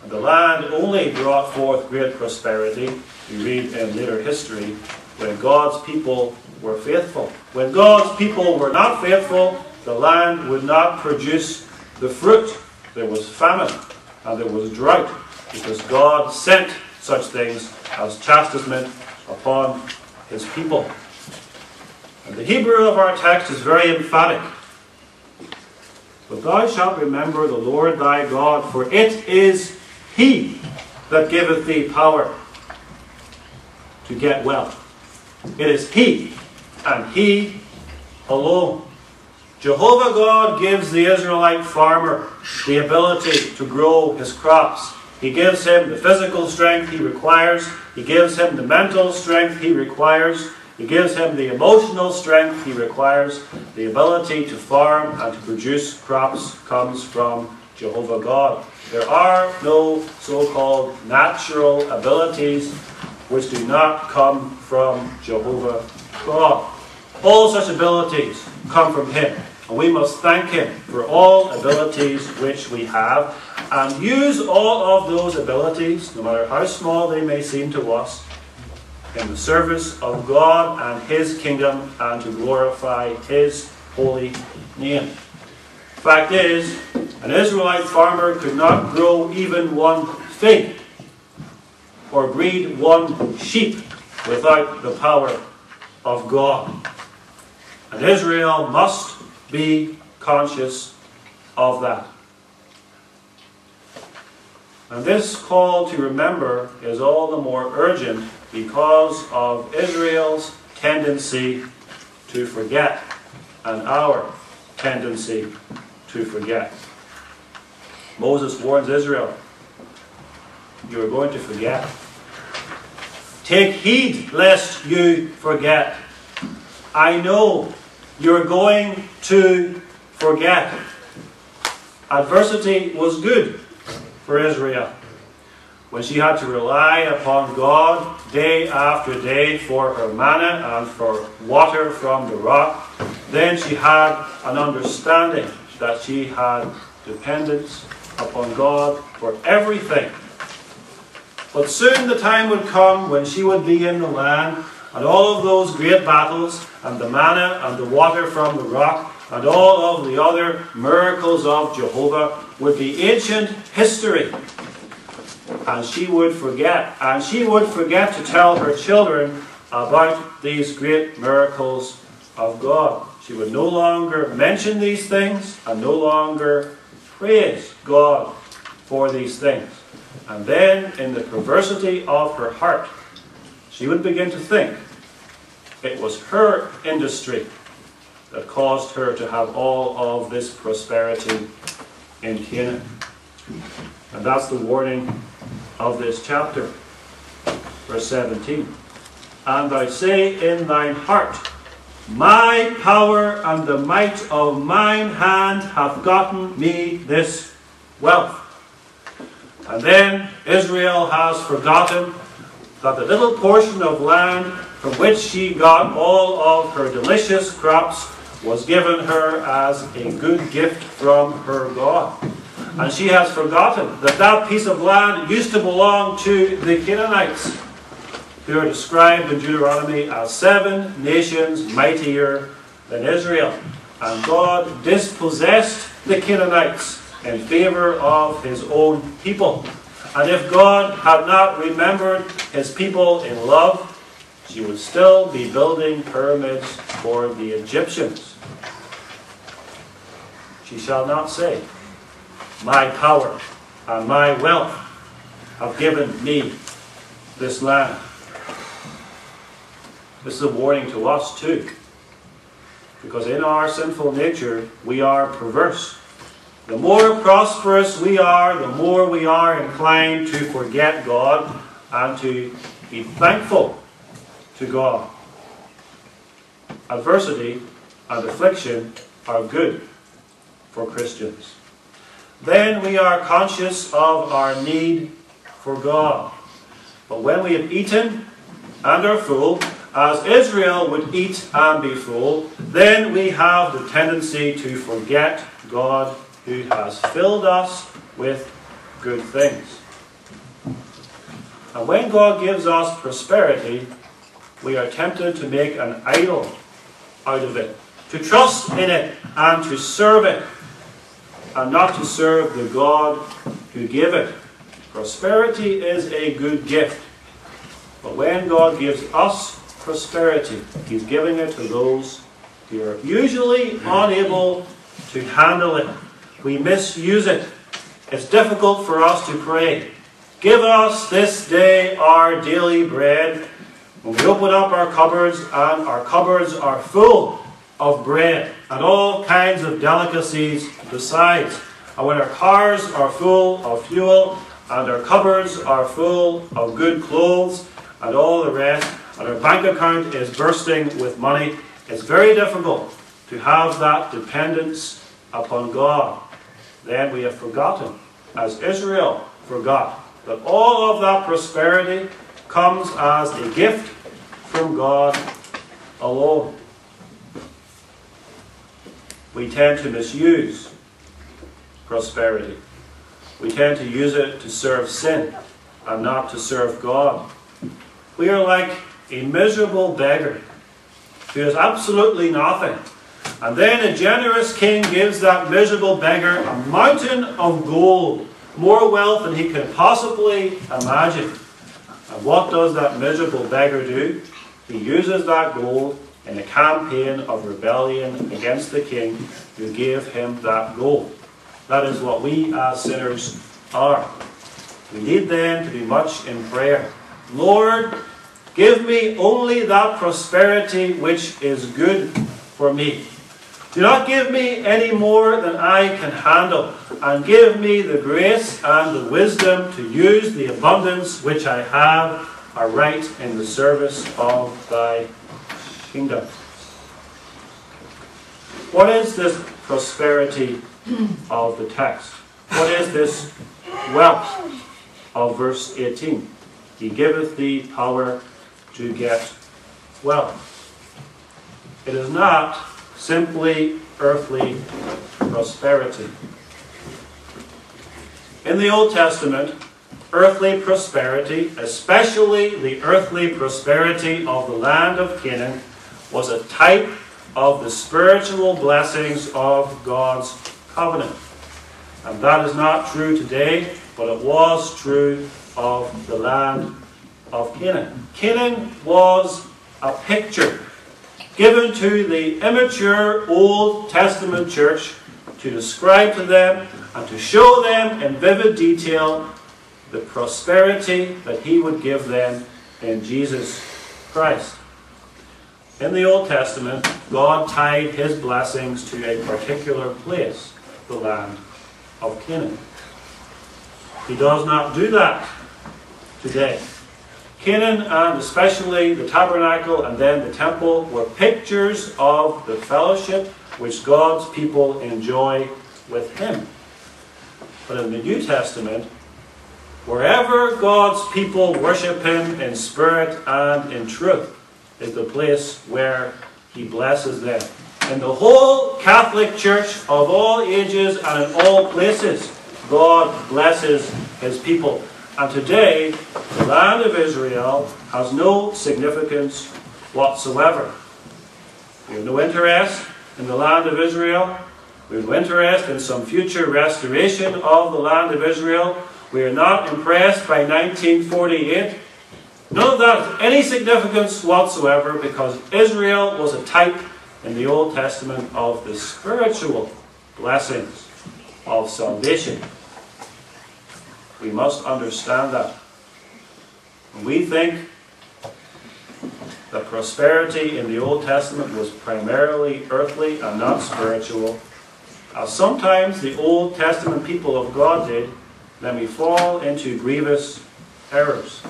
And the land only brought forth great prosperity, we read in later history, when God's people were faithful. When God's people were not faithful, the land would not produce the fruit. There was famine and there was drought, because God sent such things as chastisement upon his people. And the Hebrew of our text is very emphatic. But thou shalt remember the Lord thy God, for it is he that giveth thee power to get wealth. It is he, and he alone. Jehovah God gives the Israelite farmer the ability to grow his crops. He gives him the physical strength he requires. He gives him the mental strength he requires. He gives him the emotional strength he requires. The ability to farm and to produce crops comes from Jehovah God. There are no so-called natural abilities which do not come from Jehovah God. All such abilities come from him. And we must thank him for all abilities which we have, and use all of those abilities, no matter how small they may seem to us, in the service of God and his kingdom, and to glorify his holy name. Fact is, an Israelite farmer could not grow even one fig or breed one sheep without the power of God. And Israel must be conscious of that. And this call to remember is all the more urgent because of Israel's tendency to forget, and our tendency to forget. Moses warns Israel, you are going to forget. Take heed lest you forget. I know you're going to forget. Adversity was good for Israel. When she had to rely upon God day after day for her manna and for water from the rock, then she had an understanding that she had dependence upon God for everything. But soon the time would come when she would be in the land, and all of those great battles, and the manna and the water from the rock, and all of the other miracles of Jehovah would be ancient history. And she would forget. And she would forget to tell her children about these great miracles of God. She would no longer mention these things and no longer praise God for these things. And then, in the perversity of her heart, she would begin to think it was her industry that caused her to have all of this prosperity in Canaan. And that's the warning of this chapter. Verse 17. And thou say in thine heart, my power and the might of mine hand hath gotten me this wealth. And then Israel has forgotten that the little portion of land from which she got all of her delicious crops was given her as a good gift from her God. And she has forgotten that that piece of land used to belong to the Canaanites, who are described in Deuteronomy as 7 nations mightier than Israel. And God dispossessed the Canaanites in favor of his own people. And if God had not remembered his people in love, she would still be building pyramids for the Egyptians. She shall not say, my power and my wealth have given me this land. This is a warning to us too, because in our sinful nature we are perverse. The more prosperous we are, the more we are inclined to forget God and to be thankful to God. Adversity and affliction are good for Christians. Then we are conscious of our need for God. But when we have eaten and are full, as Israel would eat and be full, then we have the tendency to forget God, who has filled us with good things. And when God gives us prosperity, we are tempted to make an idol out of it, to trust in it and to serve it, and not to serve the God who gave it. Prosperity is a good gift, but when God gives us prosperity, He's giving it to those who are usually unable to handle it. We misuse it. It's difficult for us to pray, "Give us this day our daily bread." When we open up our cupboards, and our cupboards are full of bread and all kinds of delicacies besides. And when our cars are full of fuel, and our cupboards are full of good clothes and all the rest, and our bank account is bursting with money, it's very difficult to have that dependence upon God. Then we have forgotten, as Israel forgot, that all of that prosperity comes as a gift from God alone. We tend to misuse prosperity. We tend to use it to serve sin and not to serve God. We are like a miserable beggar who has absolutely nothing. And then a generous king gives that miserable beggar a mountain of gold, more wealth than he can possibly imagine. And what does that miserable beggar do? He uses that gold in a campaign of rebellion against the king who gave him that gold. That is what we as sinners are. We need then to be much in prayer. "Lord, give me only that prosperity which is good for me. Do not give me any more than I can handle, and give me the grace and the wisdom to use the abundance which I have aright in the service of thy kingdom." What is this prosperity of the text? What is this wealth of verse 18? "He giveth thee power to get wealth." It is not simply earthly prosperity. In the Old Testament, earthly prosperity, especially the earthly prosperity of the land of Canaan, was a type of the spiritual blessings of God's covenant. And that is not true today, but it was true of the land of Canaan. Canaan was a picture given to the immature Old Testament church to describe to them and to show them in vivid detail the prosperity that He would give them in Jesus Christ. In the Old Testament, God tied His blessings to a particular place, the land of Canaan. He does not do that today. Canaan, and especially the tabernacle and then the temple, were pictures of the fellowship which God's people enjoy with Him. But in the New Testament, wherever God's people worship Him in spirit and in truth, is the place where He blesses them. In the whole Catholic Church of all ages and in all places, God blesses His people. And today, the land of Israel has no significance whatsoever. We have no interest in the land of Israel. We have no interest in some future restoration of the land of Israel. We are not impressed by 1948. None of that has any significance whatsoever, because Israel was a type in the Old Testament of the spiritual blessings of salvation. We must understand that. When we think that prosperity in the Old Testament was primarily earthly and not spiritual, as sometimes the Old Testament people of God did, then we fall into grievous errors.